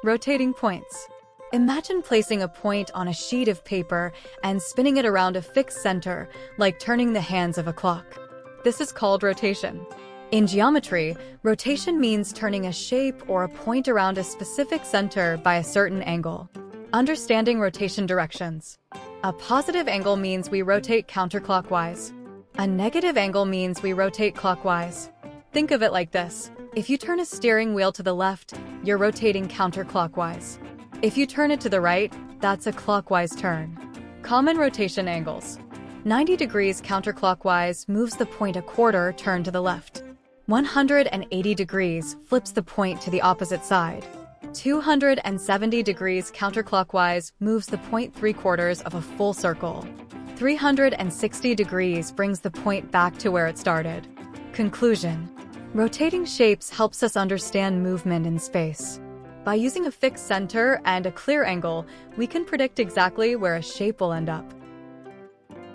Rotating points. Imagine placing a point on a sheet of paper and spinning it around a fixed center, like turning the hands of a clock. This is called rotation. In geometry, rotation means turning a shape or a point around a specific center by a certain angle. Understanding rotation directions. A positive angle means we rotate counterclockwise. A negative angle means we rotate clockwise. Think of it like this. If you turn a steering wheel to the left, you're rotating counterclockwise. If you turn it to the right, that's a clockwise turn. Common rotation angles. 90 degrees counterclockwise moves the point a quarter turn to the left. 180 degrees flips the point to the opposite side. 270 degrees counterclockwise moves the point 3/4 of a full circle. 360 degrees brings the point back to where it started. Conclusion. Rotating shapes helps us understand movement in space. By using a fixed center and a clear angle, we can predict exactly where a shape will end up.